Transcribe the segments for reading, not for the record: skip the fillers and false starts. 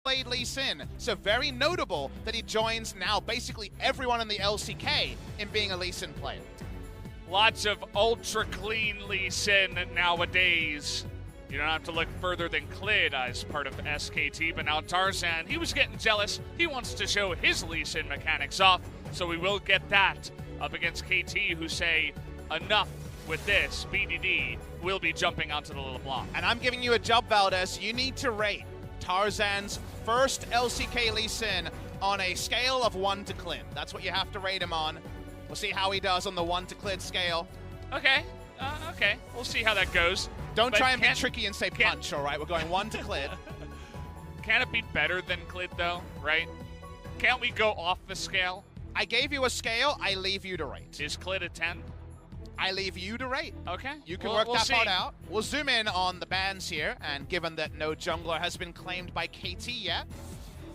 played Lee Sin. So very notable that he joins now basically everyone in the LCK in being a Lee Sin player. Lots of ultra clean Lee Sin nowadays. You don't have to look further than Clid as part of SKT, but now Tarzan, he was getting jealous. He wants to show his Lee Sin mechanics off, so we will get that up against KT, who say, enough with this. BDD will be jumping onto the LeBlanc. And I'm giving you a job, Valdez. You need to rate Tarzan's first LCK Lee Sin on a scale of 1 to Clid. That's what you have to rate him on. We'll see how he does on the 1 to Clid scale. Okay. Okay. We'll see how that goes. Don't try and be tricky and say punch, all right? We're going 1 to Clid. Can it be better than Clid, though, right? Can't we go off the scale? I gave you a scale. I leave you to rate. Is Clid a 10? I leave you to rate. Okay. You can work that part out. We'll zoom in on the bans here, and given that no jungler has been claimed by KT yet,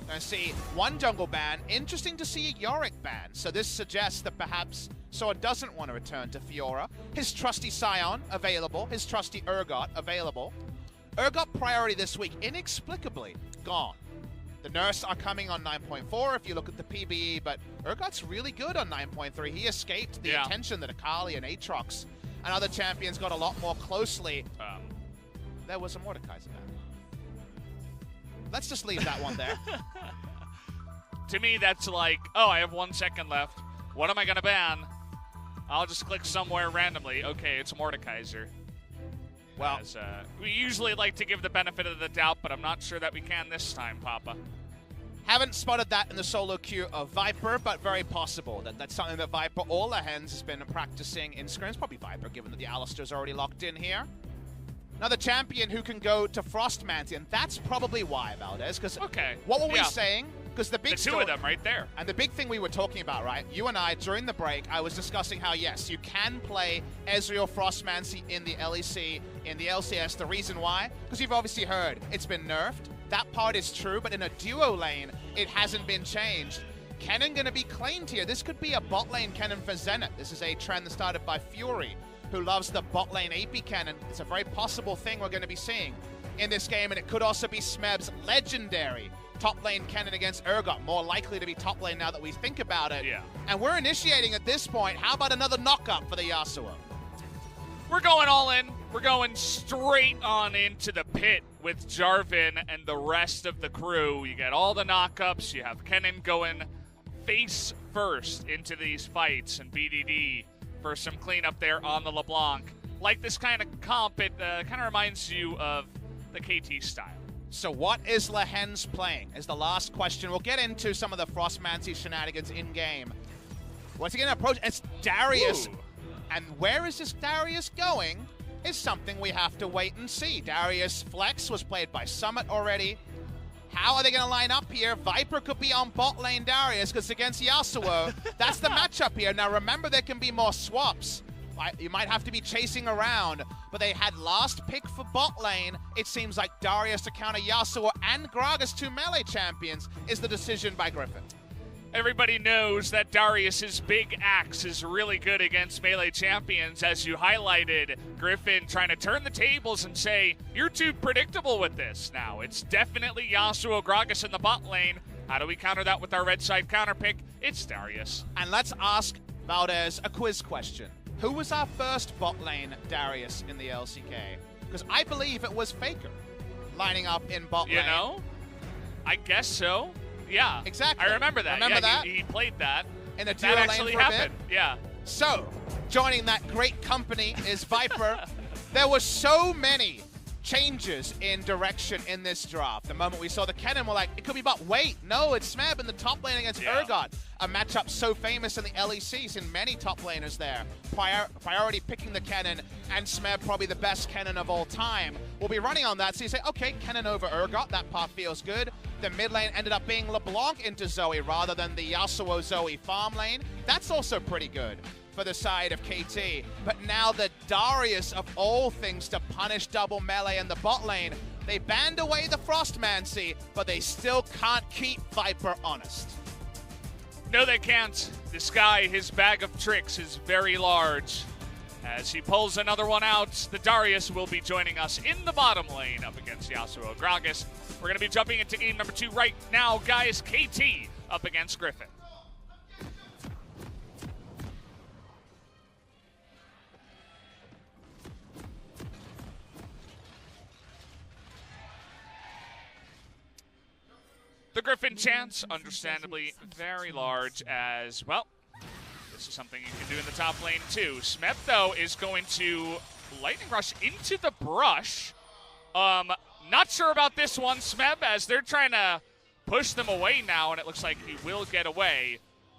we're going to see one jungle ban. Interesting to see a Yorick ban. So this suggests that perhaps Sword doesn't want to return to Fiora. His trusty Sion available. His trusty Urgot available. Urgot priority this week, inexplicably gone. The Nurse are coming on 9.4 if you look at the PvE, but Urgot's really good on 9.3. He escaped the attention that Akali and Aatrox and other champions got a lot more closely. There was a Mordekaiser ban. Let's just leave that one there. To me, that's like, oh, I have 1 second left. What am I going to ban? I'll just click somewhere randomly. Okay, it's Mordekaiser. Well, we usually like to give the benefit of the doubt, but I'm not sure that we can this time, Papa. Haven't spotted that in the solo queue of Viper, but very possible. That's something that Viper or Lehens has been practicing in scrims. Probably Viper, given that the Alistar's already locked in here. Another champion who can go to Frostmancy, and that's probably why, Valdez, because what were we saying? Because the big two of them right there. And the big thing we were talking about, right? You and I, during the break, I was discussing how, yes, you can play Ezreal Frostmancy in the LEC, in the LCS. The reason why? Because you've obviously heard it's been nerfed. That part is true, but in a duo lane, it hasn't been changed. Kennen going to be claimed here. This could be a bot lane Kennen for Zenith. This is a trend started by Fury, who loves the bot lane AP Kennen. It's a very possible thing we're going to be seeing in this game, and it could also be Smeb's legendary top lane Kennen against Urgot. More likely to be top lane now that we think about it. Yeah. And we're initiating at this point. How about another knock-up for the Yasuo? We're going all in. We're going straight on into the pit with Jarvan and the rest of the crew. You get all the knock-ups. You have Kennen going face first into these fights, and BDD for some cleanup there on the LeBlanc. Like this kind of comp, it kind of reminds you of the KT style. So what is Lehens playing is the last question. We'll get into some of the Frostmancy shenanigans in-game. Once again, approach, it's Darius. Ooh. And where is this Darius going is something we have to wait and see. Darius Flex was played by Summit already. How are they going to line up here? Viper could be on bot lane Darius because against Yasuo, that's the matchup here. Now remember, there can be more swaps. You might have to be chasing around, but they had last pick for bot lane. It seems like Darius to counter Yasuo and Gragas, 2 melee champions, is the decision by Griffin. Everybody knows that Darius's big axe is really good against melee champions, as you highlighted. Griffin trying to turn the tables and say, you're too predictable with this now. It's definitely Yasuo Gragas in the bot lane. How do we counter that with our red side counter pick? It's Darius. And let's ask Valdez a quiz question. Who was our first bot lane Darius in the LCK? Because I believe it was Faker lining up in bot lane. You know, I guess so. Yeah. Exactly. I remember that. Remember that? He played that. In a duo lane actually for happened. a bit. Yeah. So, joining that great company is Viper. There were so many changes in direction in this draft. The moment we saw the Kennen, we're like, it could be bot. Wait, no, it's Smeb in the top lane against Urgot. A matchup so famous in the LEC, seen many top laners there. Priority picking the Kennen, and Smeb probably the best Kennen of all time. We'll be running on that, so you say, okay, Kennen over Urgot, that path feels good. The mid lane ended up being LeBlanc into Zoe rather than the Yasuo Zoe farm lane. That's also pretty good for the side of KT. But now the Darius of all things to punish double melee in the bot lane. They banned away the Frostmancy, but they still can't keep Viper honest. No, they can't. This guy, his bag of tricks is very large. As he pulls another one out, the Darius will be joining us in the bottom lane up against Yasuo Gragas. We're going to be jumping into game number 2 right now, guys. KT up against Griffin. The Griffin chance, understandably very large as, well, this is something you can do in the top lane too. Smeb, though, is going to Lightning Rush into the brush. Not sure about this one, Smeb, as they're trying to push them away now, and it looks like he will get away.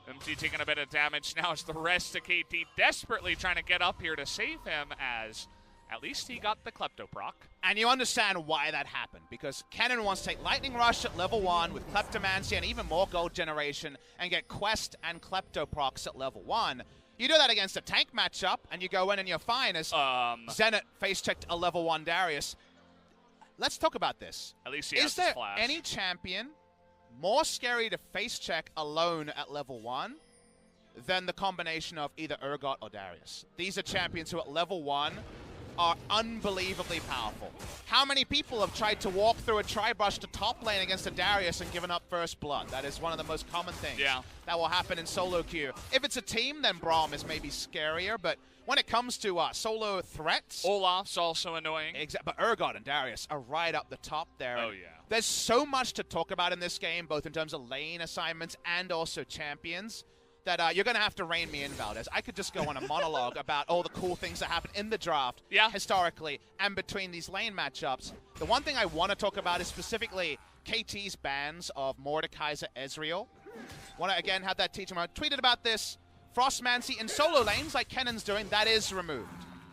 MT taking a bit of damage now as the rest of KT desperately trying to get up here to save him, as at least he got the Klepto proc. And you understand why that happened, because Kennen wants to take Lightning Rush at level 1 with Kleptomancy and even more gold generation and get Quest and Klepto procs at level 1. You do that against a tank matchup, and you go in and you're fine as Zenit face-checked a level 1 Darius. Let's talk about this. At least he has Is there flash. any champion more scary to face-check alone at level 1 than the combination of either Urgot or Darius? These are champions who at level 1 are unbelievably powerful. How many people have tried to walk through a tri-brush to top lane against a Darius and given up first blood? That is one of the most common things that will happen in solo queue. If it's a team, then Braum is maybe scarier, but when it comes to solo threats... Olaf's also annoying. But Urgot and Darius are right up the top there. Oh, yeah. There's so much to talk about in this game, both in terms of lane assignments and also champions, that you're going to have to rein me in, Valdez. I could just go on a monologue about all the cool things that happen in the draft historically and between these lane matchups. The one thing I want to talk about is specifically KT's bans of Mordekaiser Ezreal. Want to, again, have that teaching. I tweeted about this. Frostmancy in solo lanes, like Kennen's doing, that is removed.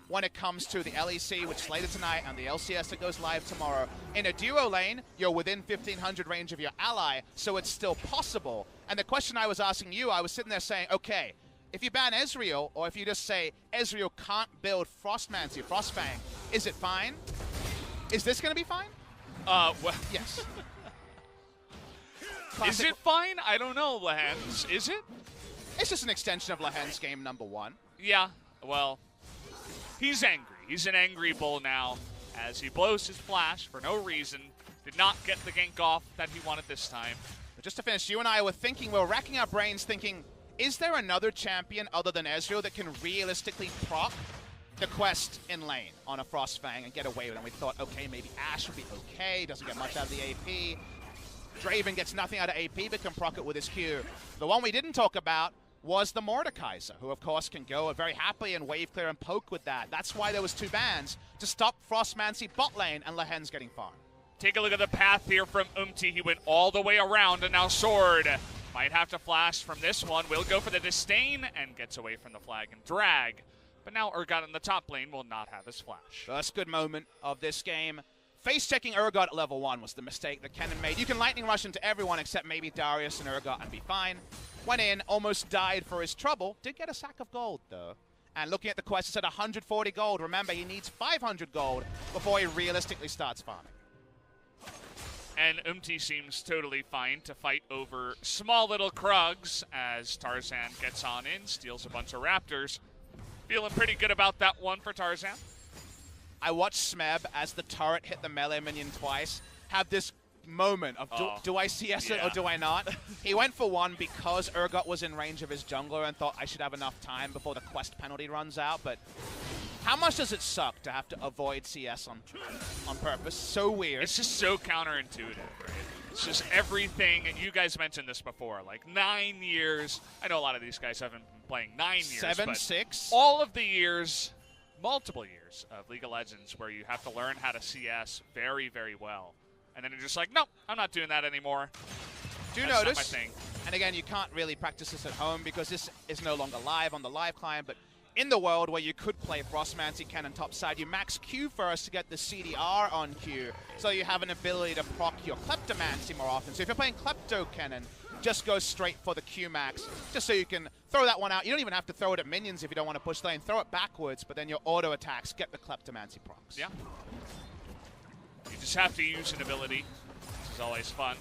When it comes to the LEC, which is later tonight, and the LCS that goes live tomorrow. In a duo lane, you're within 1500 range of your ally, so it's still possible. And the question I was asking you, I was sitting there saying, okay, if you ban Ezreal, or if you just say Ezreal can't build Frostmancy, Frostfang, is it fine? Is this going to be fine? Well, yes. Is it fine? I don't know, Lahens. Is it? It's just an extension of Lahen's game number 1. Yeah, well, he's angry. He's an angry bull now as he blows his flash for no reason. Did not get the gank off that he wanted this time. But just to finish, you and I were thinking, we were racking our brains thinking, is there another champion other than Ezreal that can realistically proc the quest in lane on a Frostfang and get away with it? And we thought, okay, maybe Ashe would be okay, doesn't get much out of the AP. Draven gets nothing out of AP, but can proc it with his Q. The one we didn't talk about was the Mordekaiser, who of course can go very happily and wave clear and poke with that. That's why there was 2 bans, to stop Frostmancy bot lane and Lahen's getting farmed. Take a look at the path here from Umti. He went all the way around, and now Sword might have to flash from this one. Will go for the disdain and gets away from the flag and drag. But now Urgot in the top lane will not have his flash. First good moment of this game. Face-checking Urgot at level 1 was the mistake that Kennen made. You can lightning rush into everyone except maybe Darius and Urgot and be fine. Went in, almost died for his trouble. Did get a sack of gold, though. And looking at the quest, it's at 140 gold. Remember, he needs 500 gold before he realistically starts farming. And Umti seems totally fine to fight over small little Krugs as Tarzan gets on in, steals a bunch of Raptors. Feeling pretty good about that one for Tarzan. I watched Smeb, as the turret hit the melee minion twice, have this moment of, do I CS it or do I not? He went for one because Urgot was in range of his jungler and thought I should have enough time before the quest penalty runs out, but how much does it suck to have to avoid CS on purpose? So weird. It's just so counterintuitive, right? It's just everything, and you guys mentioned this before, like 9 years. I know a lot of these guys haven't been playing 9 years, 7, but 6. All of the years, multiple years of League of Legends where you have to learn how to CS very, very well. And then you're just like, no, I'm not doing that anymore. Do That's notice, not my thing. and again, you can't really practice this at home because this is no longer live on the live client, but in the world where you could play Frostmancy Cannon topside, you max Q first to get the CDR on Q, so you have an ability to proc your Kleptomancy more often. So if you're playing Klepto Cannon, just go straight for the Q max, just so you can throw that one out. You don't even have to throw it at minions if you don't want to push lane. Throw it backwards, but then your auto attacks get the Kleptomancy procs. Yeah. You just have to use an ability, which is always fun.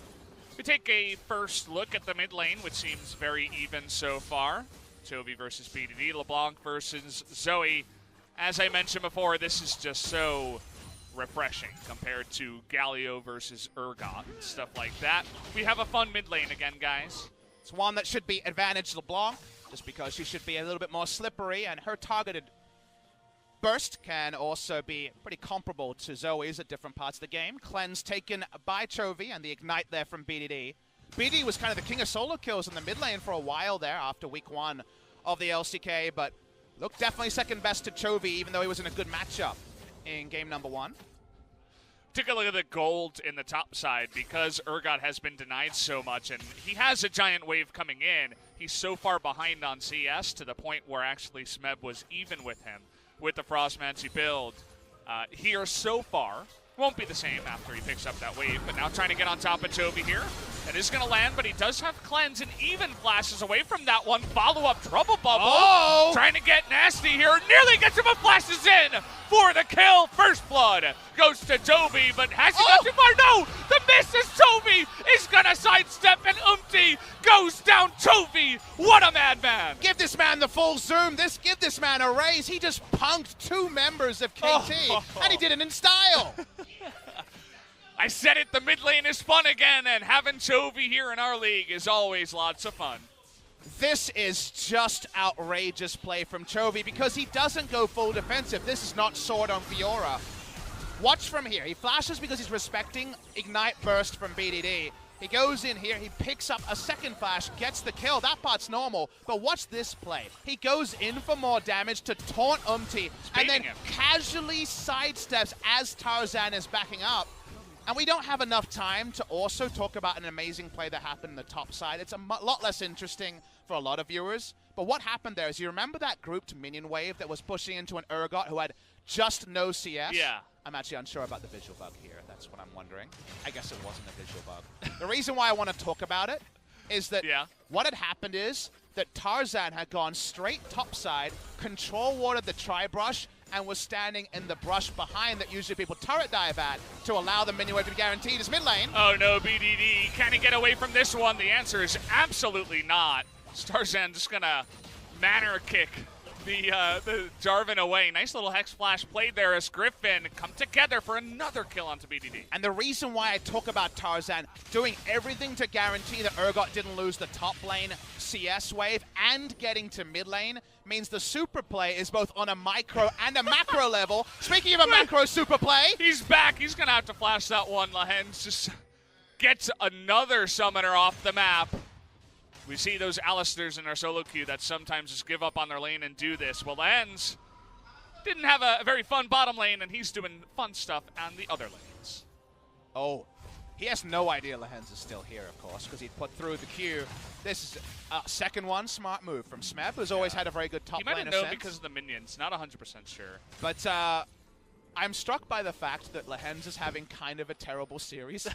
We take a first look at the mid lane, which seems very even so far. Chovy versus BDD, LeBlanc versus Zoe. As I mentioned before, this is just so refreshing compared to Galio versus Urgot and stuff like that. We have a fun mid lane again, guys. It's one that should be advantage LeBlanc, just because she should be a little bit more slippery, and her targeted burst can also be pretty comparable to Zoe's at different parts of the game. Cleanse taken by Chovy, and the Ignite there from BDD. BDD was kind of the king of solo kills in the mid lane for a while there after week 1 of the LCK, but looked definitely second best to Chovy, even though he was in a good matchup in game number 1. Take a look at the gold in the top side because Urgot has been denied so much, and he has a giant wave coming in. He's so far behind on CS to the point where actually Smeb was even with him with the Frostmancy build here so far. Won't be the same after he picks up that wave, but now trying to get on top of Chovy here. It is going to land, but he does have Cleanse and even flashes away from that one. Follow-up Trouble Bubble. Oh! Trying to get nasty here. Nearly gets him, but flashes in for the kill. First blood goes to Chovy, but has he got too far? No! The miss is Chovy is going to sidestep, and Umti goes down Chovy. What a madman. Give this man the full zoom. Give this man a raise. He just punked 2 members of KT, and he did it in style. I said it, the mid lane is fun again, and having Chovy here in our league is always lots of fun. This is just outrageous play from Chovy because he doesn't go full defensive. This is not Sword on Fiora. Watch from here. He flashes because he's respecting Ignite Burst from BDD. He goes in here, he picks up a second flash, gets the kill. That part's normal, but watch this play. He goes in for more damage to taunt Umti, and then casually sidesteps as Tarzan is backing up. And we don't have enough time to also talk about an amazing play that happened in the top side. It's a lot less interesting for a lot of viewers. But what happened there is, you remember that grouped minion wave that was pushing into an Urgot who had just no CS? Yeah. I'm actually unsure about the visual bug here. That's what I'm wondering. I guess it wasn't a visual bug. The reason why I want to talk about it is that what had happened is that Tarzan had gone straight topside, control warded the tri-brush, and was standing in the brush behind that usually people turret dive at to allow the minion wave to be guaranteed his mid lane. Oh no, BDD, can he get away from this one? The answer is absolutely not. Tarzan just gonna manner kick the Jarvan away. Nice little Hex Flash played there as Griffin come together for another kill onto BDD. And the reason why I talk about Tarzan doing everything to guarantee that Urgot didn't lose the top lane CS wave and getting to mid lane means the super play is both on a micro and a macro level. Speaking of a macro super play, he's back. He's gonna have to flash that one. Lehens just gets another summoner off the map. We see those Alistairs in our solo queue that sometimes just give up on their lane and do this. Well, Lehens didn't have a very fun bottom lane, and he's doing fun stuff on the other lanes. Oh, he has no idea Lehens is still here, of course, because he put through the queue. This is a second one, smart move from Smeb, who's always had a very good top laner sense. He might have known because of the minions, not 100% sure. But I'm struck by the fact that Lehens is having kind of a terrible series.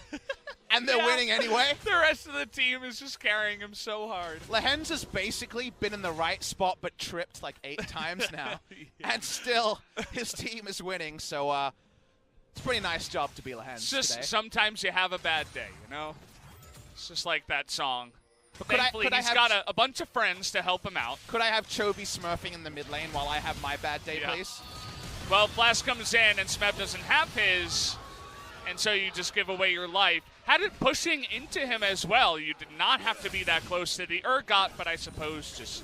And they're winning anyway. The rest of the team is just carrying him so hard. Lehens has basically been in the right spot but tripped like 8 times now. And still, his team is winning. So it's a pretty nice job to be Lehens today. Sometimes you have a bad day, you know? It's just like that song. But thankfully, he's got a bunch of friends to help him out. Could I have Chovy smurfing in the mid lane while I have my bad day, please? Well, Flash comes in and Smeb doesn't have his, and so you just give away your life. Had it pushing into him as well. You did not have to be that close to the Urgot, but I suppose just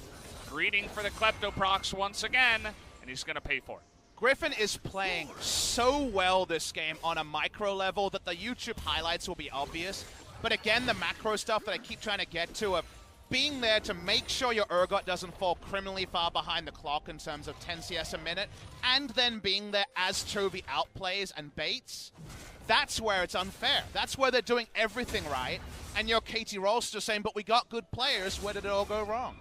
greeting for the Kleptoprocs once again, and he's going to pay for it. Griffin is playing so well this game on a micro level that the YouTube highlights will be obvious. But again, the macro stuff that I keep trying to get to of being there to make sure your Urgot doesn't fall criminally far behind the clock in terms of 10 CS a minute, and then being there as Chovy outplays and baits, that's where it's unfair. That's where they're doing everything right, and you're KT Rolster saying, but we got good players, where did it all go wrong?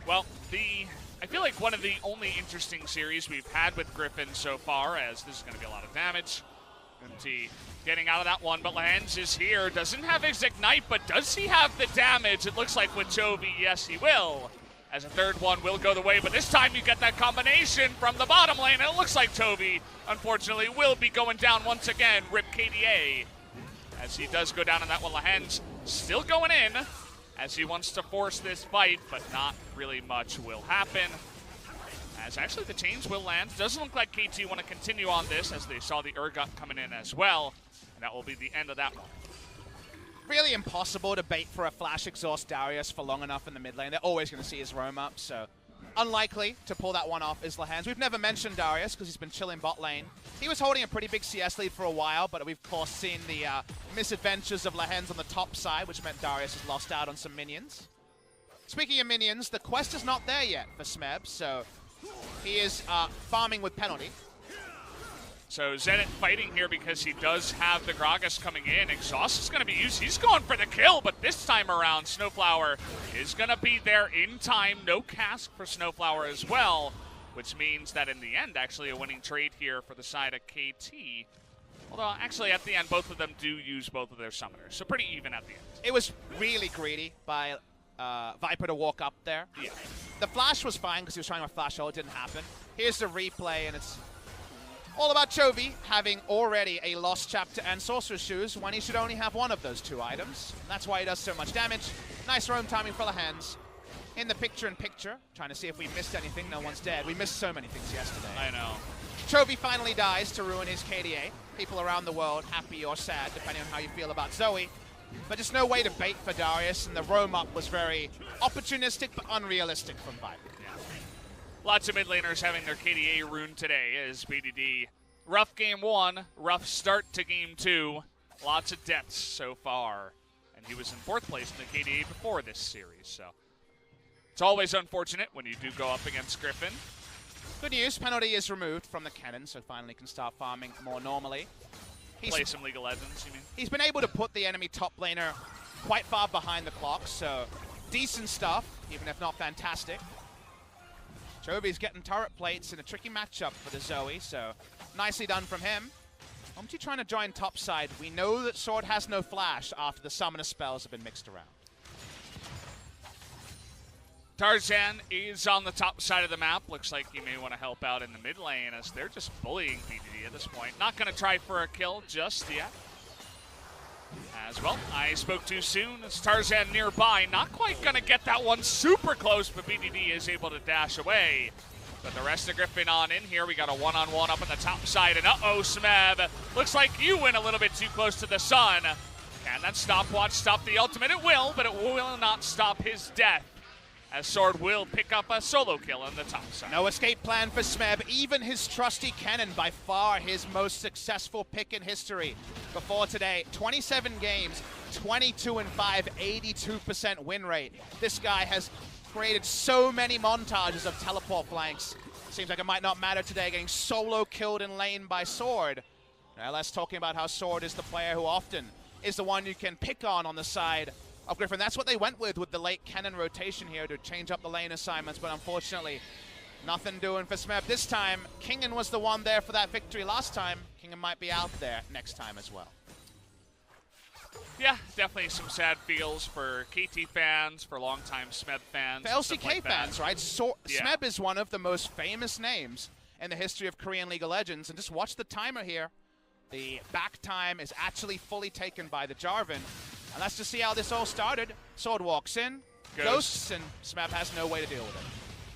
Well, I feel like one of the only interesting series we've had with Griffin so far, as this is going to be a lot of damage. MT getting out of that one, but Lehens is here. Doesn't have his Ignite, but does he have the damage? It looks like with Chovy, yes, he will. As a third one will go the way, but this time you get that combination from the bottom lane, and it looks like Chovy, unfortunately, will be going down once again. Rip KDA. As he does go down on that one, Lehens still going in, as he wants to force this fight, but not really much will happen. As actually the chains will land. Doesn't look like KT want to continue on this as they saw the Urgot coming in as well. And that will be the end of that one. Really impossible to bait for a flash exhaust Darius for long enough in the mid lane. They're always going to see his roam up, so unlikely to pull that one off is Lahens. We've never mentioned Darius because he's been chilling bot lane. He was holding a pretty big CS lead for a while, but we've of course seen the misadventures of Lahens on the top side, which meant Darius has lost out on some minions. Speaking of minions, the quest is not there yet for Smeb, so he is farming with penalty. So Zenit fighting here because he does have the Gragas coming in. Exhaust is going to be used. He's going for the kill, but this time around, Snowflower is going to be there in time. No cask for Snowflower as well, which means that in the end, actually a winning trade here for the side of KT. Although, actually, at the end, both of them do use both of their summoners, so pretty even at the end. It was really greedy by Viper to walk up there. Yeah. The flash was fine because he was trying to flash ult. It didn't happen. Here's the replay, and it's all about Chovy having already a Lost Chapter and Sorcerer's Shoes when he should only have one of those two items. And that's why he does so much damage. Nice roam timing for Lahens. In the picture-in-picture, trying to see if we missed anything. No one's dead. We missed so many things yesterday. I know. Chovy finally dies to ruin his KDA. People around the world happy or sad, depending on how you feel about Zoe. But just no way to bait for Darius, and the roam up was very opportunistic but unrealistic from Viper. Lots of mid laners having their KDA ruined today as BDD. Rough game one, rough start to game two. Lots of deaths so far. And he was in 4th place in the KDA before this series, so it's always unfortunate when you do go up against Griffin. Good news, penalty is removed from the cannon, so finally can start farming more normally. Play some League of Legends, you mean? He's been able to put the enemy top laner quite far behind the clock, so decent stuff, even if not fantastic. Chovy's getting turret plates in a tricky matchup for the Zoe, so nicely done from him. Omchi trying to join topside. We know that Sword has no flash after the summoner spells have been mixed around. Tarzan is on the top side of the map. Looks like he may want to help out in the mid lane as they're just bullying BDD at this point. Not going to try for a kill just yet. As well, I spoke too soon. It's Tarzan nearby. Not quite going to get that one super close, but BDD is able to dash away. But the rest of Griffin on in here. We got a one-on-one up on the top side. And uh-oh, Smeb. Looks like you went a little bit too close to the sun. Can that stopwatch stop the ultimate? It will, but it will not stop his death, as Sword will pick up a solo kill on the top side. No escape plan for Smeb. Even his trusty cannon, by far his most successful pick in history before today. 27 games, 22-5, 82% win rate. This guy has created so many montages of teleport flanks. Seems like it might not matter today, getting solo killed in lane by Sword. Now let's talking about how Sword is the player who often is the one you can pick on the side of Griffin. That's what they went with the late cannon rotation here to change up the lane assignments, but unfortunately, nothing doing for Smeb this time. Kingen was the one there for that victory last time. Kingen might be out there next time as well. Yeah, definitely some sad feels for KT fans, for longtime Smeb fans. For LCK like fans, right? Yeah. Smeb is one of the most famous names in the history of Korean League of Legends, and just watch the timer here. The back time is actually fully taken by the Jarvan. And let's just see how this all started. Sword walks in, ghosts, and Smeb has no way to deal with it.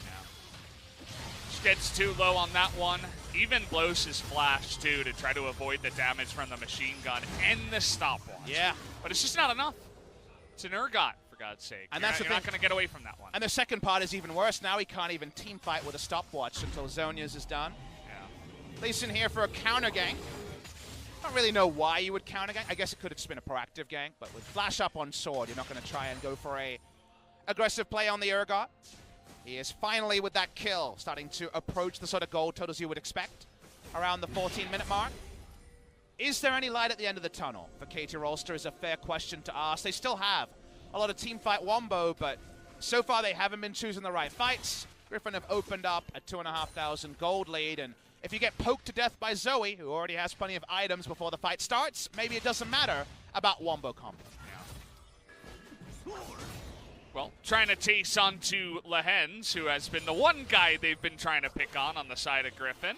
Yeah. Just gets too low on that one. Even blows his flash, too, to try to avoid the damage from the machine gun and the stopwatch. Yeah. But it's just not enough. It's an Urgot, for God's sake. And you're not going to get away from that one. And the second part is even worse. Now he can't even team fight with a stopwatch until Zhonya's is done. Yeah. Lee Sin here for a counter gank. Don't really know why you would counter gank. I guess it could have just been a proactive gank, but with flash up on Sword, you're not going to try and go for a aggressive play on the Urgot. He is finally, with that kill, starting to approach the sort of gold totals you would expect around the 14-minute mark. Is there any light at the end of the tunnel for KT Rolster is a fair question to ask. They still have a lot of teamfight wombo, but so far they haven't been choosing the right fights. Griffin have opened up a 2,500 gold lead, and if you get poked to death by Zoe, who already has plenty of items before the fight starts, maybe it doesn't matter about wombo combo. Yeah. Well, trying to chase onto Lahens, who has been the one guy they've been trying to pick on the side of Griffin.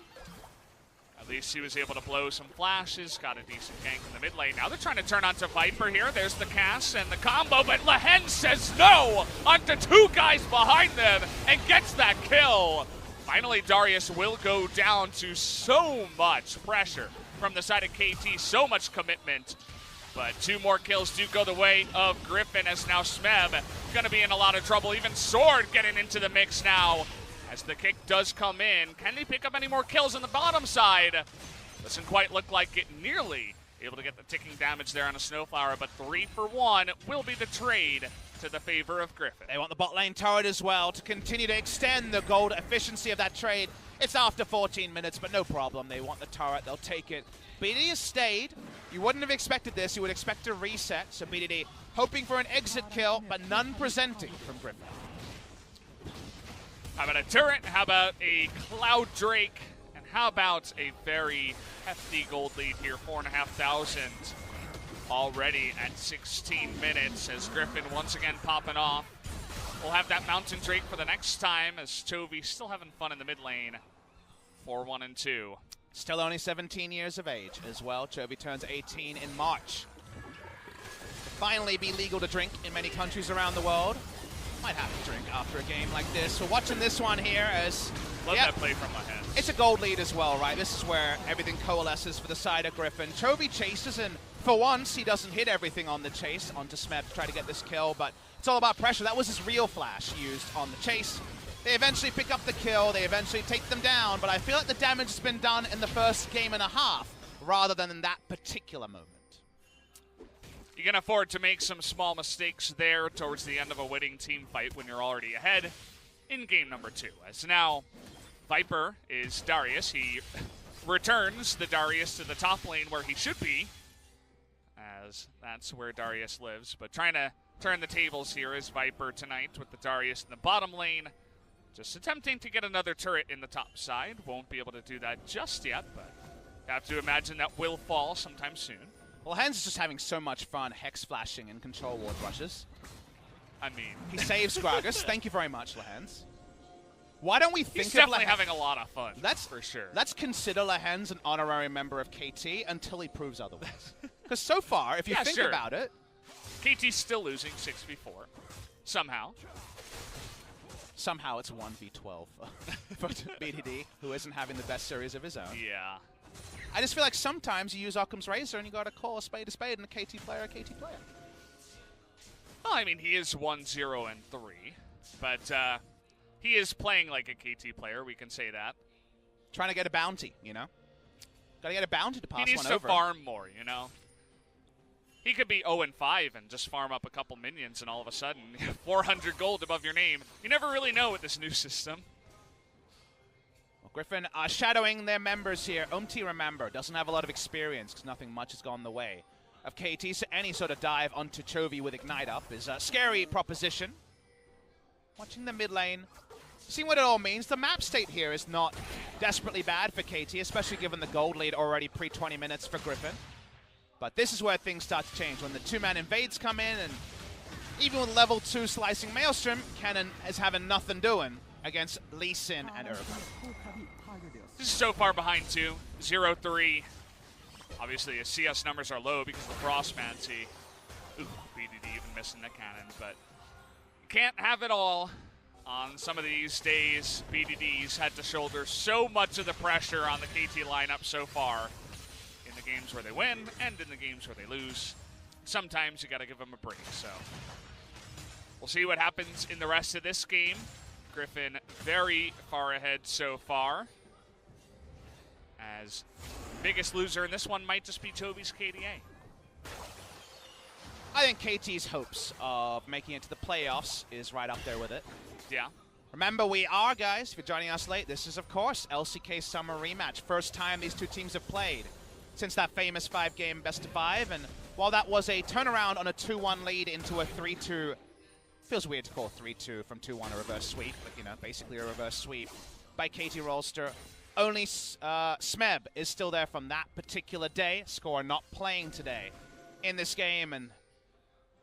At least he was able to blow some flashes, got a decent gank in the mid lane. Now they're trying to turn onto Viper here. There's the cast and the combo, but Lahens says no onto two guys behind them and gets that kill. Finally, Darius will go down to so much pressure from the side of KT, so much commitment. But 2 more kills do go the way of Griffin, as now Smeb going to be in a lot of trouble. Even Sword getting into the mix now as the kick does come in. Can he pick up any more kills on the bottom side? Doesn't quite look like it. Nearly able to get the ticking damage there on a Snowflower, but 3 for 1 will be the trade to the favor of Griffin. They want the bot lane turret as well to continue to extend the gold efficiency of that trade. It's after 14 minutes, but no problem. They want the turret. They'll take it. BDD has stayed. You wouldn't have expected this. You would expect a reset. So BDD hoping for an exit kill, but none presenting from Griffin. How about a turret? How about a Cloud Drake? And how about a very hefty gold lead here, 4,500 already at 16 minutes as Griffin once again popping off. We'll have that Mountain Drake for the next time as Chovy still having fun in the mid lane. 4-1-2. Still only 17 years of age as well. Chovy turns 18 in March. Will finally be legal to drink in many countries around the world. Might have to drink after a game like this. So watching this one here as... Love that play from my hands. It's a gold lead as well, right? This is where everything coalesces for the side of Griffin. Chovy chases, and for once, he doesn't hit everything on the chase onto Smeb to try to get this kill, but it's all about pressure. That was his real flash used on the chase. They eventually pick up the kill, they eventually take them down, but I feel like the damage has been done in the first game and a half, rather than in that particular moment. You can afford to make some small mistakes there towards the end of a winning team fight when you're already ahead in game number 2. As now, Viper is Darius. He returns the Darius to the top lane where he should be, as that's where Darius lives. But trying to turn the tables here is Viper tonight with the Darius in the bottom lane. Just attempting to get another turret in the top side. Won't be able to do that just yet, but you have to imagine that will fall sometime soon. Well, Hens is just having so much fun hex flashing and control ward rushes. I mean... He saves Gragas. Thank you very much, Lehens. Why don't we think He's of definitely having a lot of fun, that's for sure. Let's consider Lehens an honorary member of KT until he proves otherwise. Because so far, if you think about it... KT's still losing 6v4. Somehow. Somehow it's 1v12 for BDD, who isn't having the best series of his own. Yeah. I just feel like sometimes you use Occam's Razor and you gotta call a spade, and a KT player, Well, I mean, he is 1-0-3, but he is playing like a KT player, we can say that. Trying to get a bounty, you know? Gotta get a bounty to pass one over. He needs to farm more, you know? He could be 0-5 and just farm up a couple minions, and all of a sudden, 400 gold above your name. You never really know with this new system. Well, Griffin shadowing their members here. Umti, remember, doesn't have a lot of experience because nothing much has gone the way of KT, so any sort of dive onto Chovy with Ignite up is a scary proposition. Watching the mid lane, seeing what it all means. The map state here is not desperately bad for KT, especially given the gold lead already pre-20 minutes for Griffin. But this is where things start to change. When the two-man invades come in, and even with level 2 slicing Maelstrom, Cannon is having nothing doing against Lee Sin and Urban. This is so far behind too, 0-3. Obviously, his CS numbers are low because of the Frostmancy. Ooh, BDD even missing the cannon, but you can't have it all. On some of these days, BDD's had to shoulder so much of the pressure on the KT lineup so far. In the games where they win and in the games where they lose. Sometimes you gotta give them a break, so. We'll see what happens in the rest of this game. Griffin very far ahead so far. As biggest loser in this one might just be Chovy's KDA. I think KT's hopes of making it to the playoffs is right up there with it. Yeah. Remember, we are, guys, if you're joining us late, this is, of course, LCK Summer Rematch. First time these two teams have played since that famous 5-game best-of-5. And while that was a turnaround on a 2-1 lead into a 3-2, feels weird to call 3-2 from 2-1 a reverse sweep, but, you know, basically a reverse sweep by KT Rolster. Only Smeb is still there from that particular day. Score not playing today in this game. And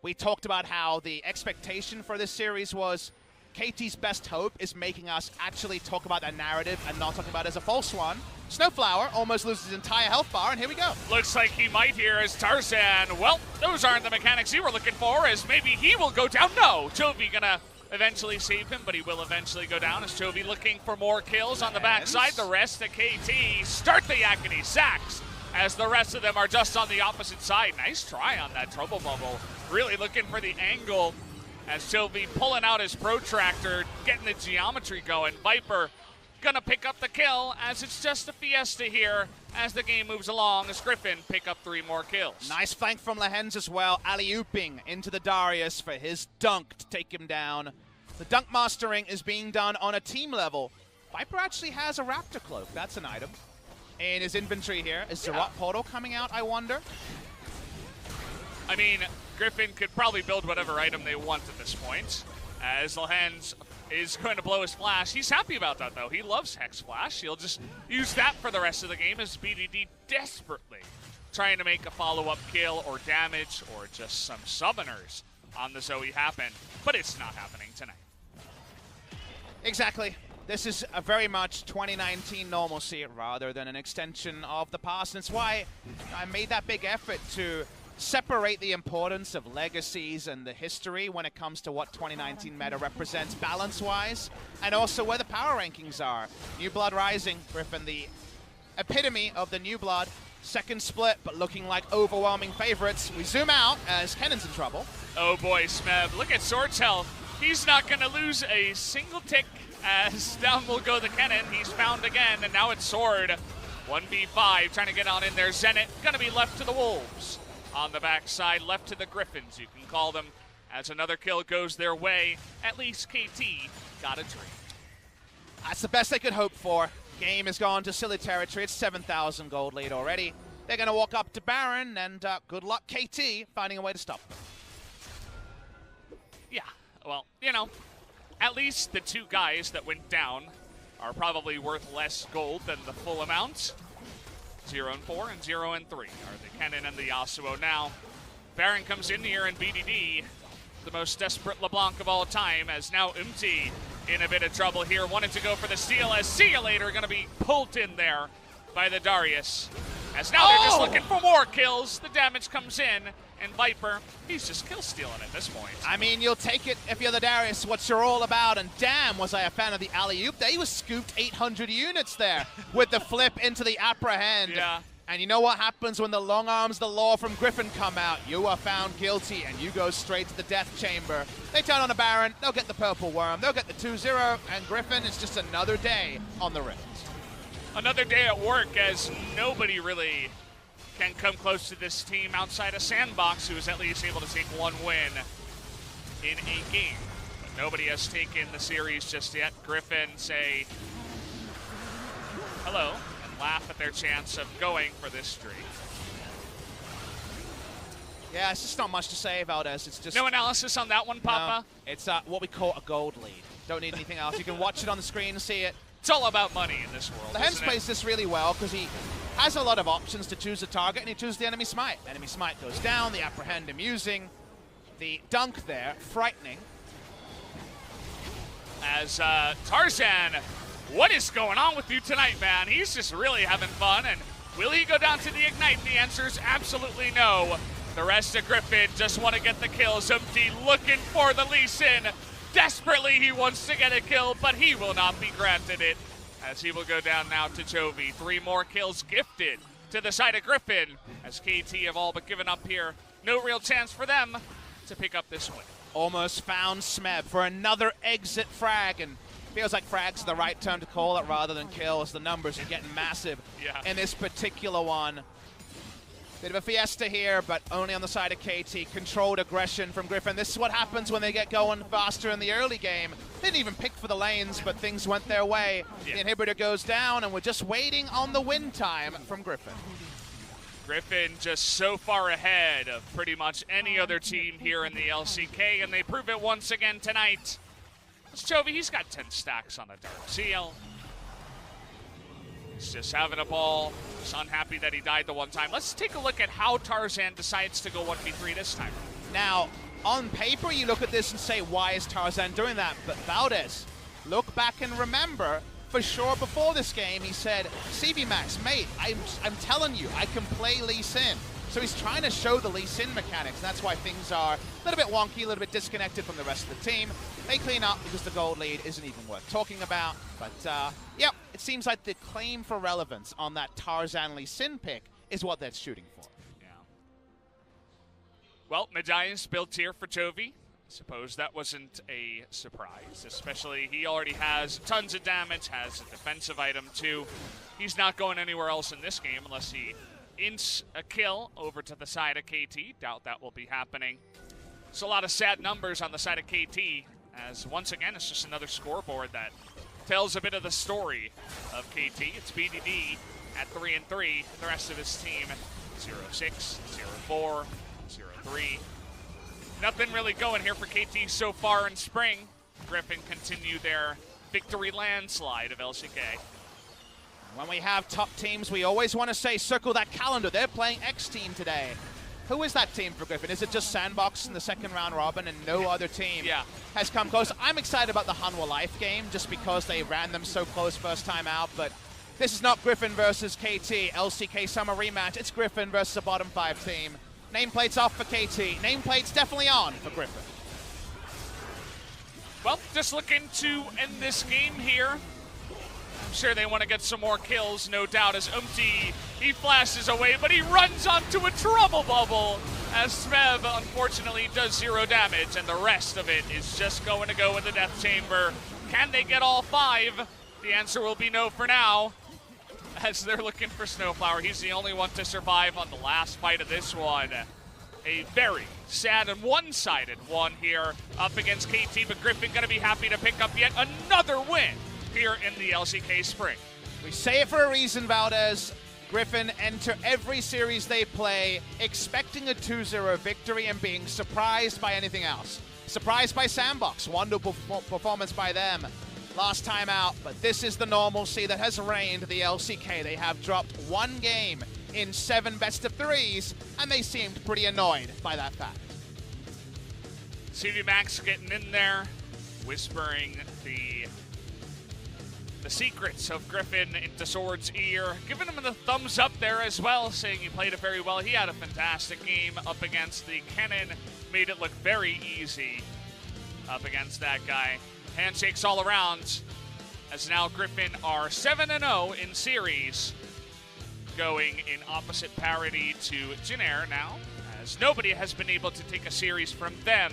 we talked about how the expectation for this series was KT's best hope is making us actually talk about that narrative and not talk about it as a false one. Snowflower almost loses his entire health bar, and here we go. Looks like he might here as Tarzan. Well, those aren't the mechanics you were looking for, as maybe he will go down. No, Chovy gonna eventually save him, but he will eventually go down as Chovy looking for more kills on the backside. The rest of KT start the Yakety Sax as the rest of them are just on the opposite side. Nice try on that Trouble Bubble. Really looking for the angle as Chovy pulling out his protractor, getting the geometry going. Viper gonna pick up the kill as it's just a fiesta here as the game moves along as Griffin pick up 3 more kills. Nice flank from Lehens as well, alley-ooping into the Darius for his dunk to take him down. The dunk mastering is being done on a team level. Viper actually has a Raptor Cloak, that's an item in his inventory here. Is Zerat Portal coming out, I wonder? I mean, Griffin could probably build whatever item they want at this point, as Lehens is going to blow his flash. He's happy about that, though. He loves Hex Flash. He'll just use that for the rest of the game as BDD desperately trying to make a follow-up kill or damage or just some summoners on the Zoe happen, but it's not happening tonight. Exactly. This is a very much 2019 normalcy rather than an extension of the past. And it's why I made that big effort to separate the importance of legacies and the history when it comes to what 2019 meta represents balance-wise, and also where the power rankings are. New Blood Rising, Griffin, the epitome of the New Blood. Second split, but looking like overwhelming favorites. We zoom out as Kennen's in trouble. Oh boy, Smeb, look at Sword's health. He's not going to lose a single tick as down will go the Kennen. He's found again, and now it's Sword. 1v5, trying to get on in there. Zenit going to be left to the Wolves. On the backside, left to the Griffins, you can call them, as another kill goes their way. At least KT got a dream. That's the best they could hope for. Game has gone to silly territory. It's 7,000 gold lead already. They're going to walk up to Baron, and good luck, KT, finding a way to stop them. Yeah, well, you know, at least the 2 guys that went down are probably worth less gold than the full amount. 0 and 4 and 0 and 3 are the Kennen and the Yasuo now. Baron comes in here and BDD, the most desperate LeBlanc of all time, as now Umti in a bit of trouble here. Wanted to go for the steal as See You Later going to be pulled in there by the Darius. As now they're just looking for more kills. The damage comes in, and Viper, he's just kill stealing at this point. I mean, you'll take it if you're the Darius, what you're all about, and damn was I a fan of the alley-oop. They was scooped 800 units there with the flip into the apprehend. Yeah. And you know what happens when the long arms, the law from Griffin come out? You are found guilty, and you go straight to the death chamber. They turn on a Baron, they'll get the purple worm, they'll get the 2-0, and Griffin is just another day on the Rift. Another day at work, as nobody really can come close to this team outside of Sandbox, who is at least able to take 1 win in a game. But nobody has taken the series just yet. Griffin say hello and laugh at their chance of going for this streak. Yeah, it's just not much to say, Valdez. It's just no analysis on that one, Papa? No, it's what we call a gold lead. Don't need anything else. You can watch it on the screen and see it. It's all about money in this world. Lehens plays this really well because he has a lot of options to choose a target, and he chooses the enemy smite. Enemy smite goes down, the apprehend amusing, the dunk there, frightening. As Tarzan, what is going on with you tonight, man? He's just really having fun, and will he go down to the Ignite? The answer is absolutely no. The rest of Griffin just want to get the kills. Umti looking for the Lee Sin. Desperately, he wants to get a kill, but he will not be granted it, as he will go down now to Chovy. 3 more kills gifted to the side of Griffin, as KT have all but given up here. No real chance for them to pick up this win. Almost found Smeb for another exit frag, and feels like frag's the right term to call it rather than kill, as the numbers are getting massive in this particular one. Bit of a fiesta here, but only on the side of KT. Controlled aggression from Griffin. This is what happens when they get going faster in the early game. They didn't even pick for the lanes, but things went their way. The inhibitor goes down, and we're just waiting on the win time from Griffin. Griffin just so far ahead of pretty much any other team here in the LCK, and they prove it once again tonight. It's Chovy, he's got 10 stacks on the Dark Seal. He's just having a ball. Just unhappy that he died the one time. Let's take a look at how Tarzan decides to go 1v3 this time. Now, on paper, you look at this and say, why is Tarzan doing that? But Valdez, look back and remember, for sure before this game, he said, CB Max, mate, I'm telling you, I can play Lee Sin. So he's trying to show the Lee Sin mechanics, and that's why things are a little bit wonky, a little bit disconnected from the rest of the team. They clean up because the gold lead isn't even worth talking about. But, yeah, it seems like the claim for relevance on that Tarzan Lee Sin pick is what they're shooting for. Yeah. Well, medallions built here for Chovy. Suppose that wasn't a surprise, especially he already has tons of damage, has a defensive item too. He's not going anywhere else in this game unless he ints a kill over to the side of KT. Doubt that will be happening. So a lot of sad numbers on the side of KT, as once again it's just another scoreboard that tells a bit of the story of KT. It's BDD at 3-3, the rest of his team 0-6, 0-4, 0-3. Nothing really going here for KT so far in spring. Griffin continue their victory landslide of LCK. When we have top teams, we always want to say, circle that calendar. They're playing X team today. Who is that team for Griffin? Is it just Sandbox in the second round robin and no other team has come close? I'm excited about the Hanwha Life game just because they ran them so close first time out, but this is not Griffin versus KT, LCK summer rematch. It's Griffin versus a bottom 5 team. Nameplate's off for KT. Nameplate's definitely on for Griffin. Well, just looking to end this game here. I'm sure they want to get some more kills, no doubt, as Umti, he flashes away, but he runs onto a trouble bubble as Smev, unfortunately, does 0 damage, and the rest of it is just going to go in the death chamber. Can they get all 5? The answer will be no for now, as they're looking for Snowflower. He's the only one to survive on the last fight of this one. A very sad and one-sided one here up against KT, but Griffin going to be happy to pick up yet another win here in the LCK Spring. We say it for a reason, Valdez. Griffin enter every series they play expecting a 2-0 victory and being surprised by anything else. Surprised by Sandbox, wonderful performance by them last time out, but this is the normalcy that has reigned the LCK. They have dropped 1 game in 7 best-of-3s, and they seemed pretty annoyed by that fact. CV Max getting in there, whispering the secrets of Griffin into Sword's ear, giving him the thumbs up there as well, saying he played it very well. He had a fantastic game up against the Kennen, made it look very easy up against that guy. Handshakes all around, as now Griffin are 7-0 in series, going in opposite parity to Jinair now, as nobody has been able to take a series from them.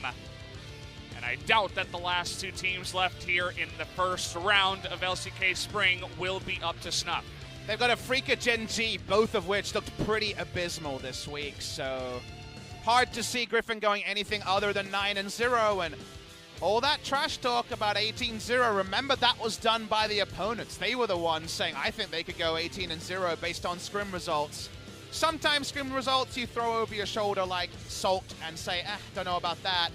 And I doubt that the last 2 teams left here in the first round of LCK Spring will be up to snuff. They've got a Freaka Gen G, both of which looked pretty abysmal this week, so hard to see Griffin going anything other than 9-0, and all that trash talk about 18-0, remember that was done by the opponents. They were the ones saying, I think they could go 18-0 based on scrim results. Sometimes scrim results you throw over your shoulder like salt and say, don't know about that.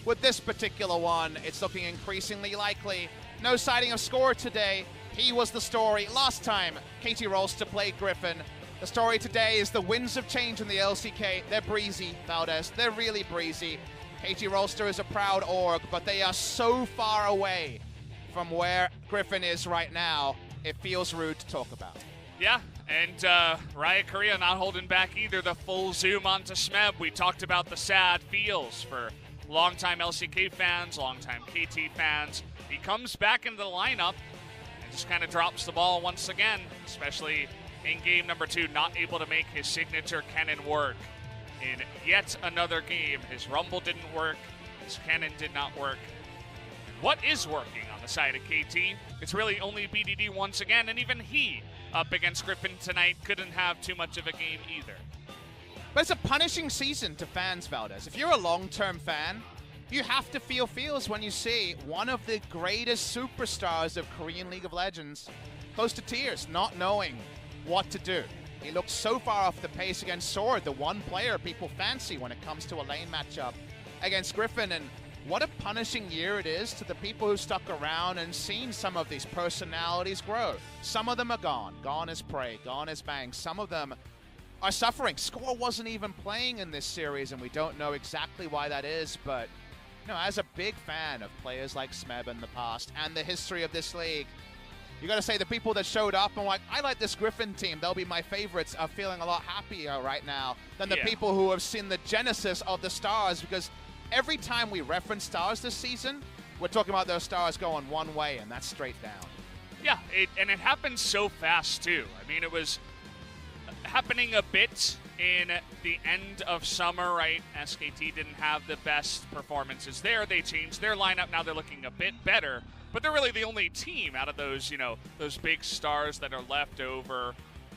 With this particular one, it's looking increasingly likely. No sighting of Score today. He was the story last time KT Rolster played Griffin. The story today is the winds of change in the LCK. They're breezy, Valdez. They're really breezy. KT Rolster is a proud org, but they are so far away from where Griffin is right now, it feels rude to talk about. Yeah, and Riot Korea not holding back either. The full zoom onto Smeb. We talked about the sad feels for longtime LCK fans, longtime KT fans. He comes back into the lineup and just kind of drops the ball once again, especially in game number 2, not able to make his signature Kennen work. In yet another game, his Rumble didn't work, his Kennen did not work. What is working on the side of KT? It's really only BDD once again, and even he, up against Griffin tonight, couldn't have too much of a game either. But it's a punishing season to fans, Valdez. If you're a long-term fan, you have to feel feels when you see one of the greatest superstars of Korean League of Legends close to tears, not knowing what to do. He looked so far off the pace against Sword, the one player people fancy when it comes to a lane matchup against Griffin. And what a punishing year it is to the people who stuck around and seen some of these personalities grow. Some of them are gone. Gone is Prey, gone is Bang. Some of them are suffering. Score wasn't even playing in this series, and we don't know exactly why that is, but you know, as a big fan of players like Smeb in the past and the history of this league, You got to say the people that showed up and like, I like this Griffin team, they'll be my favorites, are feeling a lot happier right now than the people who have seen the genesis of the stars, because every time we reference stars this season, we're talking about those stars going one way, and that's straight down. Yeah, and it happened so fast, too. I mean, it was happening a bit in the end of summer, right? SKT didn't have the best performances there. They changed their lineup. Now they're looking a bit better. But they're really the only team out of those, you know, those big stars that are left over.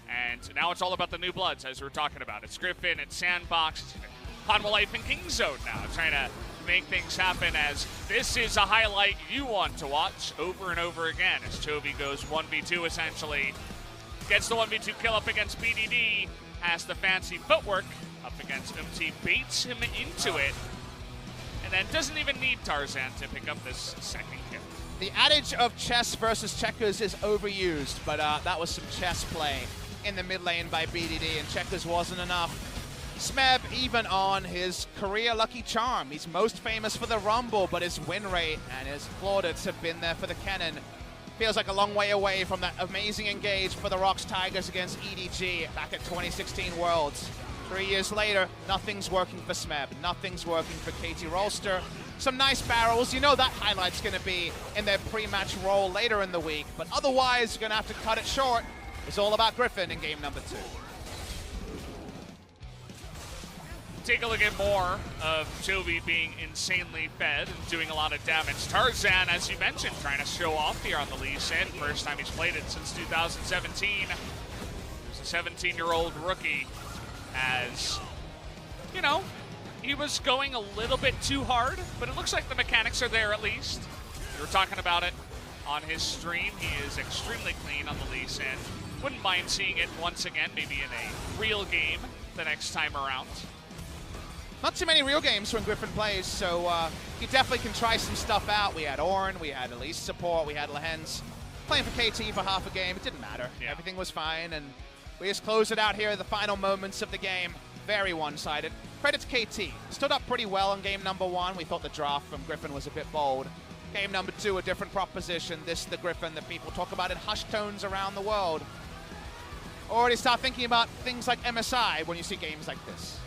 And now it's all about the new bloods, as we're talking about. It's Griffin, it's Sandbox, it's Hanwha Life and King Zone now, trying to make things happen, as this is a highlight you want to watch over and over again, as Chovy goes 1v2 essentially. Gets the 1v2 kill up against BDD, has the fancy footwork up against MT, baits him into it, and then doesn't even need Tarzan to pick up this second kill. The adage of chess versus checkers is overused, but that was some chess play in the mid lane by BDD, and checkers wasn't enough. Smeb, even on his career lucky charm, he's most famous for the Rumble, but his win rate and his plaudits have been there for the Kennen. Feels like a long way away from that amazing engage for the Rocks Tigers against EDG back at 2016 Worlds. 3 years later, nothing's working for Smeb, nothing's working for KT Rolster. Some nice barrels, you know that highlight's going to be in their pre-match role later in the week, but otherwise you're going to have to cut it short. It's all about Griffin in game number 2. Take a look at more of Chovy being insanely fed and doing a lot of damage. Tarzan, as you mentioned, trying to show off here on the Lee Sin. First time he's played it since 2017. He's a 17-year-old rookie, as, you know, he was going a little bit too hard, but it looks like the mechanics are there at least. We were talking about it on his stream. He is extremely clean on the Lee Sin. Wouldn't mind seeing it once again, maybe in a real game the next time around. Not too many real games when Griffin plays, so he definitely can try some stuff out. We had Orin, we had Elise support, we had Lehens playing for KT for half a game. It didn't matter. Yeah. Everything was fine, and we just closed it out here at the final moments of the game. Very one-sided. Credit to KT. Stood up pretty well in game number 1. We thought the draft from Griffin was a bit bold. Game number 2, a different proposition. This is the Griffin that people talk about in hushed tones around the world. Already start thinking about things like MSI when you see games like this.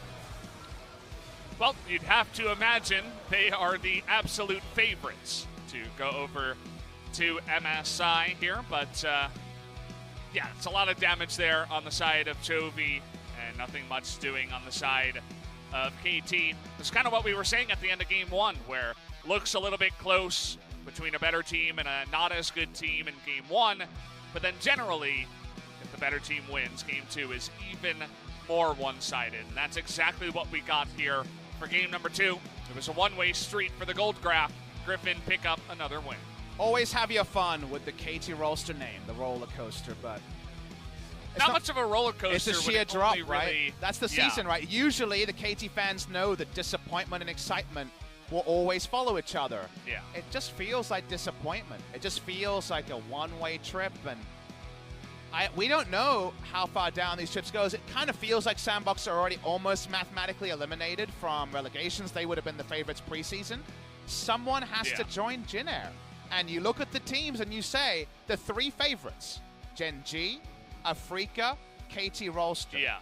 Well, you'd have to imagine they are the absolute favorites to go over to MSI here, but yeah, it's a lot of damage there on the side of Chovy and nothing much doing on the side of KT. It's kind of what we were saying at the end of game 1, where looks a little bit close between a better team and a not as good team in game 1, but then generally, if the better team wins, game 2 is even more one-sided, and that's exactly what we got here for game number 2. It was a one-way street for the Gold Graph. Griffin pick up another win. Always have your fun with the KT Rolster name, the roller coaster, but not much of a roller coaster. It's a sheer drop, really, right? That's the season, right? Usually the KT fans know that disappointment and excitement will always follow each other. Yeah. It just feels like disappointment. It just feels like a one-way trip, and we don't know how far down these trips goes. It kind of feels like Sandbox are already almost mathematically eliminated from relegations. They would have been the favorites preseason. Someone has to join Jin Air. And you look at the teams and you say, the 3 favorites, Gen G, Afrika, KT Rolster. Yeah.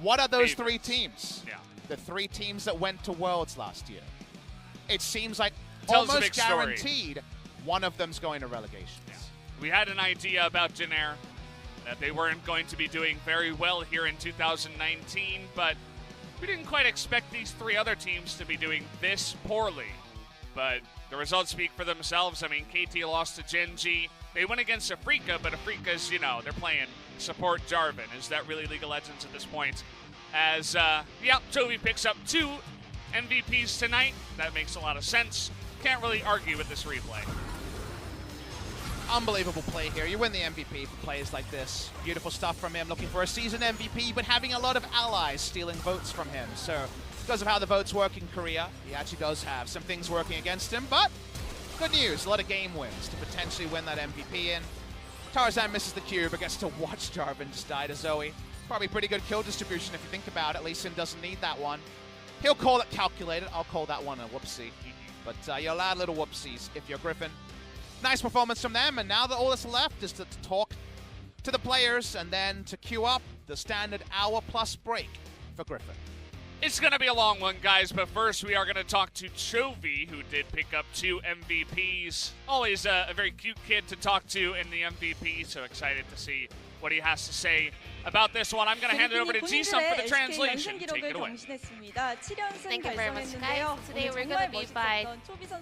What are those 3 teams? Yeah. The 3 teams that went to Worlds last year. It seems like Tells almost guaranteed one of them's going to relegations. Yeah. We had an idea about Jin Air, that they weren't going to be doing very well here in 2019, but we didn't quite expect these 3 other teams to be doing this poorly. But the results speak for themselves. I mean, KT lost to Gen G. They went against Afrika, but Afrika's, you know, they're playing support Jarvan. Is that really League of Legends at this point? As, Chovy picks up 2 MVPs tonight. That makes a lot of sense. Can't really argue with this replay. Unbelievable play here. You win the MVP for plays like this. Beautiful stuff from him, looking for a season MVP, but having a lot of allies stealing votes from him. So, because of how the votes work in Korea, he actually does have some things working against him, but good news, a lot of game wins to potentially win that MVP in. Tarzan misses the cube, but gets to watch Jarvan just die to Zoe. Probably pretty good kill distribution if you think about it. Lee Sin doesn't need that one. He'll call it calculated. I'll call that one a whoopsie. But you're allowed little whoopsies if you're Griffin. Nice performance from them, and now that all that's left is to talk to the players and then to queue up the standard hour-plus break for Griffin. It's going to be a long one, guys, but first we are going to talk to Chovy, who did pick up 2 MVPs. Always a very cute kid to talk to in the MVP, so excited to see what he has to say about this one. I'm going to hand it over to Jisung for the translation. Take it away. Thank you very much, guys. Today we're going to be by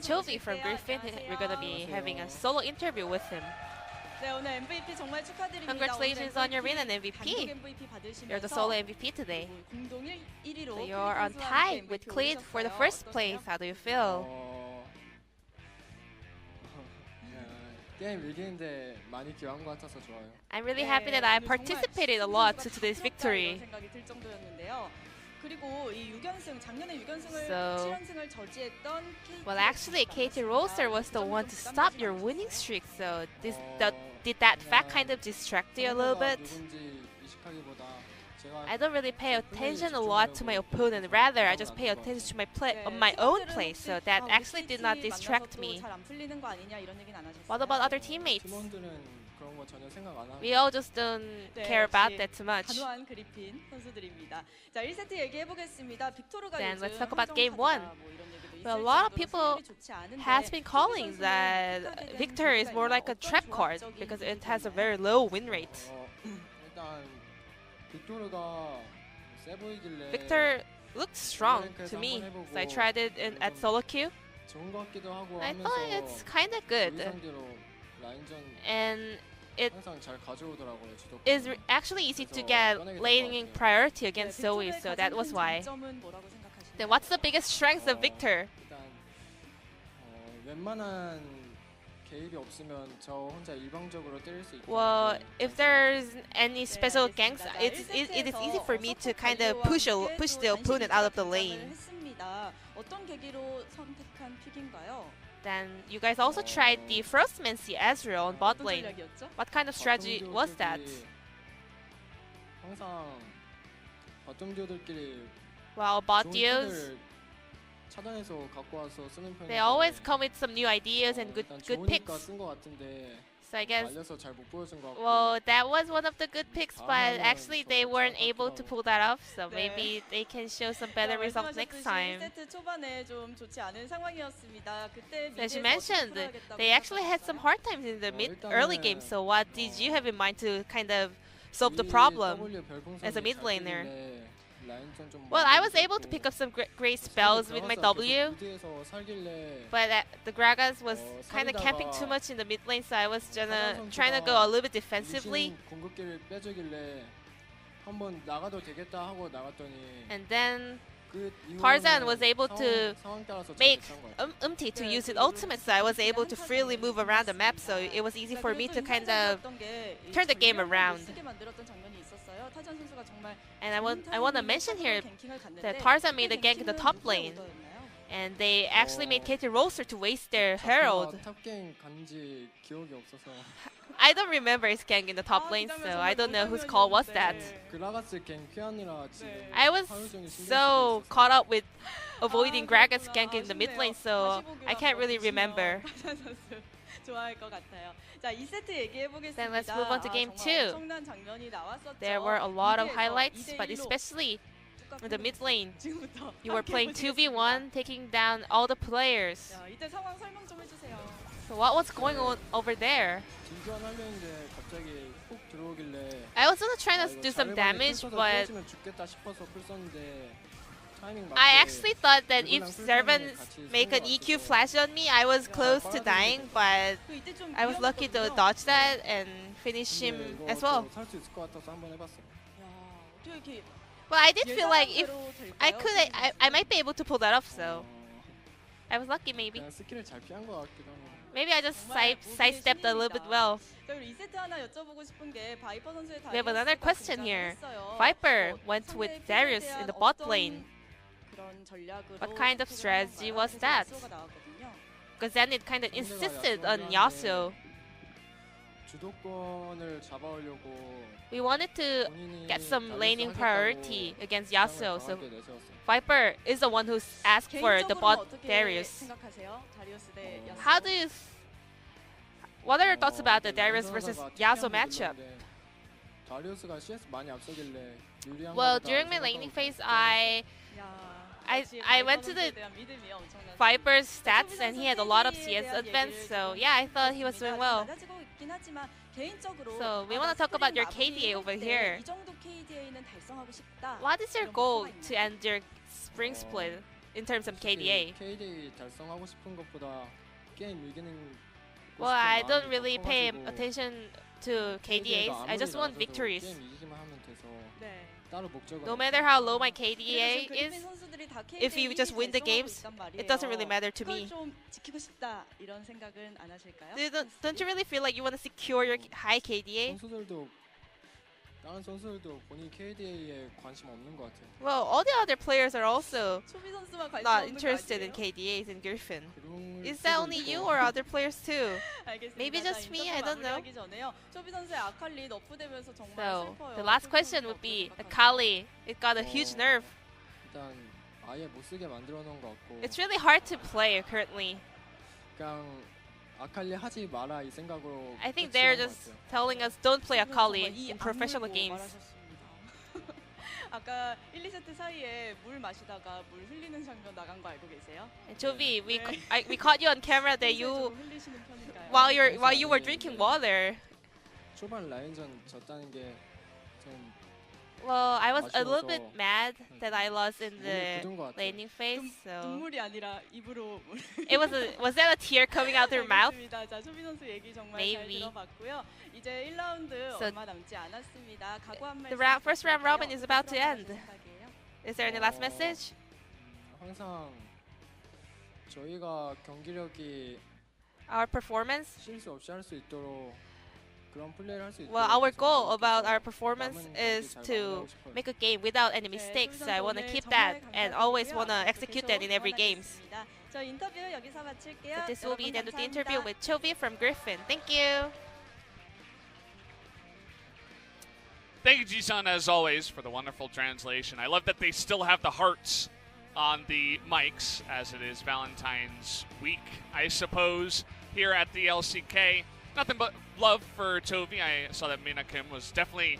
Chovy from Griffin. We're going to be having a solo interview with him. Congratulations on your win and MVP. You're the solo MVP today. So you're on tie with Cleed for the first place. How do you feel? I'm really happy that I participated a lot to today's victory. So, well, actually, KT Rolster was the one to stop your winning streak. So, did that fact kind of distract you a little bit? I don't really pay attention a lot to my opponent. Rather, I just pay attention to my own play. So that actually did not distract me. What about other teammates? We all just don't care about that too much. Then let's talk about game 1. Well, a lot of people has been calling that Victor is more like a trap card because it has a very low win rate. Victor looked strong to me, so I tried it at solo queue. I thought it's kind of good, and it is actually easy to get laning priority against Zoe, so that was why. Then what's the biggest strength of Victor? Well, if there's any special ganks, it is easy for me to kind of push the opponent out of the lane. Then you guys also tried the Frostmancy Ezreal on bot lane. What kind of strategy was that? Well, bot duos, they always come with some new ideas and good picks. So I guess, well, that was one of the good picks, but actually they weren't able to pull that off. So maybe they can show some better results next time. As you mentioned, they actually had some hard times in the early game. So what did you have in mind to kind of solve the problem as a mid laner? Well, I was able to pick up some great spells with my W, but the Gragas was kind of camping too much in the mid lane, so I was trying to go a little bit defensively. And then Tarzan was able to make Umti to use his ultimate, so I was able to freely move around the map, so it was easy for me to kind of turn the game around. And I want to mention here that Tarzan made a gank in the top lane, and they actually made KT Rolster to waste their Herald. I don't remember his gank in the top lane, so I don't know whose call was that. I was so caught up with avoiding Gragas gank in the mid lane, so I can't really remember. Then let's move on to game 2. There were a lot of highlights, but especially in the mid lane, you were playing 2v1, taking down all the players. So what was going on over there? I was also trying to do some damage, but I actually thought that if Servan make an EQ flash on me, I was close to dying, but I was lucky to dodge that and finish him as well. Well, I did feel like if I could, I might be able to pull that off, so I was lucky maybe. Maybe I just sidestepped a little bit well. We have another question here. Viper went with Darius in the bot lane. What kind of strategy was that? Because then it kind of insisted on Yasuo. We wanted to get some laning priority against Yasuo, so Viper is the one who's asked for the bot Darius. How do you What are your thoughts about the Darius versus Yasuo matchup? Well, during my laning phase, I went to the Viper's stats and he had a lot of CS advance, so yeah, I thought he was doing well. So we want to talk about your KDA over here. What is your goal to end your spring split in terms of KDA? Well, I don't really pay attention to KDAs. I just want victories. No matter how low my KDA is, if you just win the games, it doesn't really matter to me. Don't you really feel like you want to secure your high KDA? Well, all the other players are also not interested in KDAs in Griffin. Is that only you or other players too? Maybe just me, I don't know. So, the last question would be, Akali, it got a huge nerf. It's really hard to play currently. I think they're just telling us don't play Akali in professional games. And Jovi, we caught you on camera that you while you were drinking water. Well, I was a little bit mad that I lost in the laning phase, so was that a tear coming out their mouth? Maybe. So the first round robin is about to end. Is there any last message? Our performance? Well, our goal about our performance is to make a game without any mistakes. So I want to keep that and always want to execute that in every game. So this will be the end of the interview with Chovy from Griffin. Thank you. Thank you, Ji-san, as always, for the wonderful translation. I love that they still have the hearts on the mics, as it is Valentine's week, I suppose, here at the LCK. Nothing but love for Chovy. I saw that Mina Kim was definitely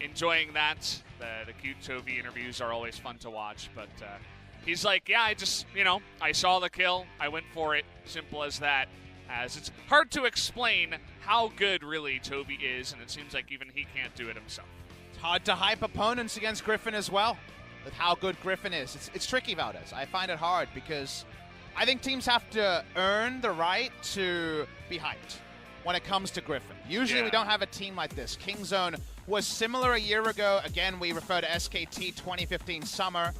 enjoying that. The cute Chovy interviews are always fun to watch. But he's like, yeah, I saw the kill. I went for it. Simple as that. As it's hard to explain how good really Chovy is, and it seems like even he can't do it himself. It's hard to hype opponents against Griffin as well, with how good Griffin is. It's tricky, Valdez. I find it hard because I think teams have to earn the right to be hyped when it comes to Griffin. Usually we don't have a team like this. Kingzone was similar a year ago. Again, we refer to SKT 2015 summer.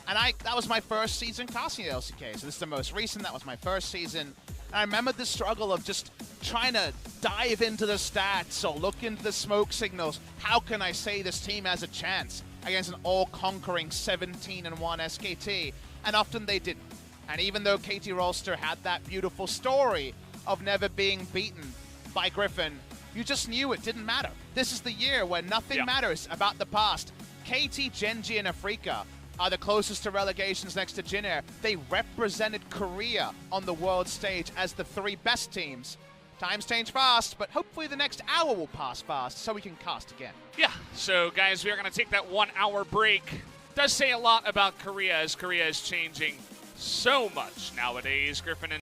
And that was my first season casting at LCK. So this is the most recent. That was my first season. And I remember the struggle of just trying to dive into the stats or look into the smoke signals. How can I say this team has a chance against an all-conquering 17-1 SKT? And often they didn't. And even though KT Rolster had that beautiful story of never being beaten by Griffin, you just knew it didn't matter. This is the year where nothing matters about the past. KT, Genji, and Afrika are the closest to relegations next to Jin Air. They represented Korea on the world stage as the three best teams. Times change fast, but hopefully the next hour will pass fast so we can cast again. Yeah, so guys, we are going to take that 1 hour break. Does say a lot about Korea, as Korea is changing so much nowadays. Griffin and